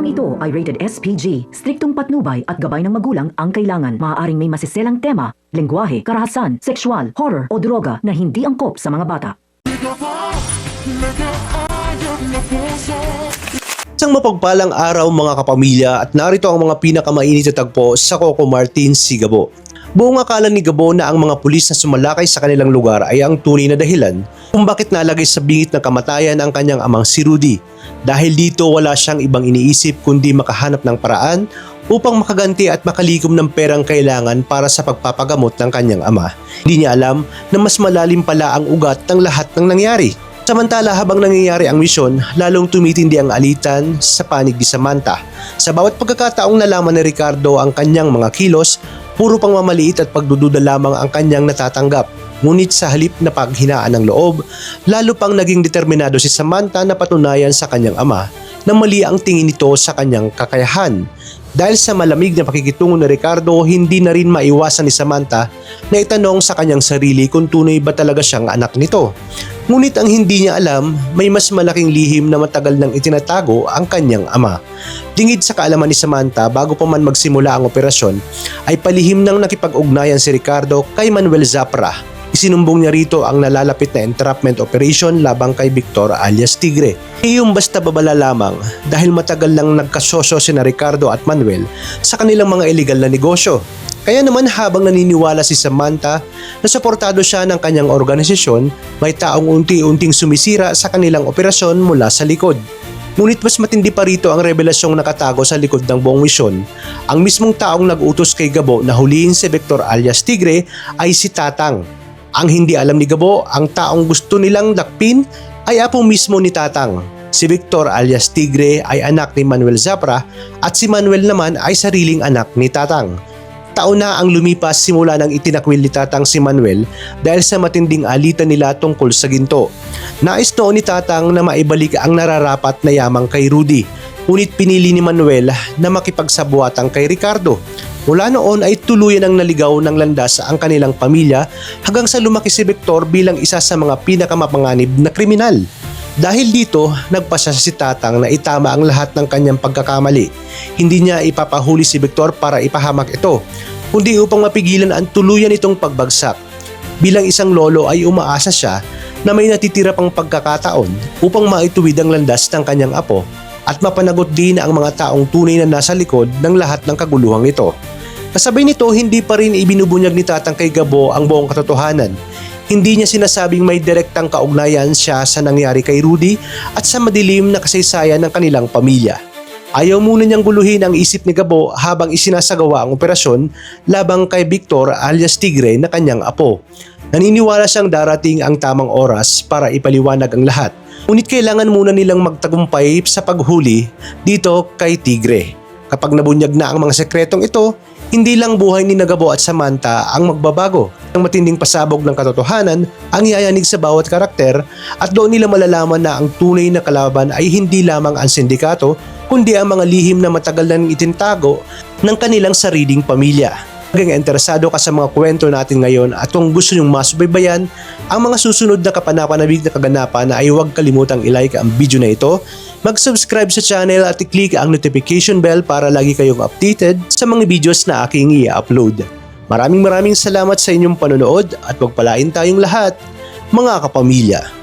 ito ay rated SPG. Striktong patnubay at gabay ng magulang ang kailangan. Maaaring may masiselang tema, lengguwahe, karahasan, sexual, horror o droga na hindi angkop sa mga bata. Isang mapagpalang araw mga kapamilya at narito ang mga pinakamainit na tagpo sa Coco Martin, Gabo. Buong akala ni Gabo na ang mga pulis na sumalakay sa kanilang lugar ay ang tunay na dahilan kung bakit nalagay sa bingit ng kamatayan ang kanyang amang si Rudy. Dahil dito wala siyang ibang iniisip kundi makahanap ng paraan upang makaganti at makalikom ng perang kailangan para sa pagpapagamot ng kanyang ama. Hindi niya alam na mas malalim pala ang ugat ng lahat ng nangyari. Samantala habang nangyayari ang misyon, lalong tumitindi ang alitan sa panig ni Samantha. Sa bawat pagkakataong nalaman ni Ricardo ang kanyang mga kilos, puro pang mamaliit at pagdududa lamang ang kanyang natatanggap. Ngunit sa halip na paghinaan ng loob, lalo pang naging determinado si Samantha na patunayan sa kanyang ama na mali ang tingin nito sa kanyang kakayahan. Dahil sa malamig na pakikitungo ni Ricardo, hindi na rin maiwasan ni Samantha na itanong sa kanyang sarili kung tunay ba talaga siyang anak nito. Ngunit ang hindi niya alam, may mas malaking lihim na matagal nang itinatago ang kanyang ama. Dingid sa kaalaman ni Samantha bago pa man magsimula ang operasyon, ay palihim nang nakipag-ugnayan si Ricardo kay Manuel Zapra. Isinumbong niya rito ang nalalapit na entrapment operation labang kay Victor alias Tigre. Iyong basta babala lamang dahil matagal lang nagkasosyo sina Ricardo at Manuel sa kanilang mga illegal na negosyo. Kaya naman habang naniniwala si Samantha na suportado siya ng kanyang organisasyon, may taong unti-unting sumisira sa kanilang operasyon mula sa likod. Ngunit mas matindi pa rito ang revelasyong nakatago sa likod ng buong misyon. Ang mismong taong nag-utos kay Gabo na hulihin si Victor alias Tigre ay si Tatang. Ang hindi alam ni Gabo, ang taong gusto nilang dakpin ay apo mismo ni Tatang. Si Victor alias Tigre ay anak ni Manuel Zapra at si Manuel naman ay sariling anak ni Tatang. Taon na ang lumipas simula nang itinakwil ni Tatang si Manuel dahil sa matinding alitan nila tungkol sa ginto. Nais noon ni Tatang na maibalik ang nararapat na yamang kay Rudy. Ngunit pinili ni Manuel na makipagsabuatan kay Ricardo. Mula noon ay tuluyan ang naligaw ng landas ang kanilang pamilya hanggang sa lumaki si Victor bilang isa sa mga pinakamapanganib na kriminal. Dahil dito, nagpasya si Tatang na itama ang lahat ng kanyang pagkakamali. Hindi niya ipapahuli si Victor para ipahamak ito, kundi upang mapigilan ang tuluyan itong pagbagsak. Bilang isang lolo ay umaasa siya na may natitira pang pagkakataon upang maituwid ang landas ng kanyang apo at mapanagot din ang mga taong tunay na nasa likod ng lahat ng kaguluhang ito. Kasabay nito, hindi pa rin ibinubunyag ni Tatang kay Gabo ang buong katotohanan. Hindi niya sinasabing may direktang kaugnayan siya sa nangyari kay Rudy at sa madilim na kasaysayan ng kanilang pamilya. Ayaw muna niyang guluhin ang isip ni Gabo habang isinasagawa ang operasyon labang kay Victor alias Tigre na kanyang apo. Naniniwala siyang darating ang tamang oras para ipaliwanag ang lahat. Ngunit kailangan muna nilang magtagumpay sa paghuli dito kay Tigre. Kapag nabunyag na ang mga sekretong ito, hindi lang buhay ni Gabo at Samantha ang magbabago. Ang matinding pasabog ng katotohanan ang yayanig sa bawat karakter at doon nila malalaman na ang tunay na kalaban ay hindi lamang ang sindikato kundi ang mga lihim na matagal nang itinatago ng kanilang sariling pamilya. Kung interesado ka sa mga kwento natin ngayon at kung gusto nyong masubaybayan ang mga susunod na kapanapanabik na kaganapan ay huwag kalimutang i-like ang video na ito, mag-subscribe sa channel at i-click ang notification bell para lagi kayong updated sa mga videos na aking i-upload. Maraming salamat sa inyong panonood at pagpalain tayong lahat, mga kapamilya.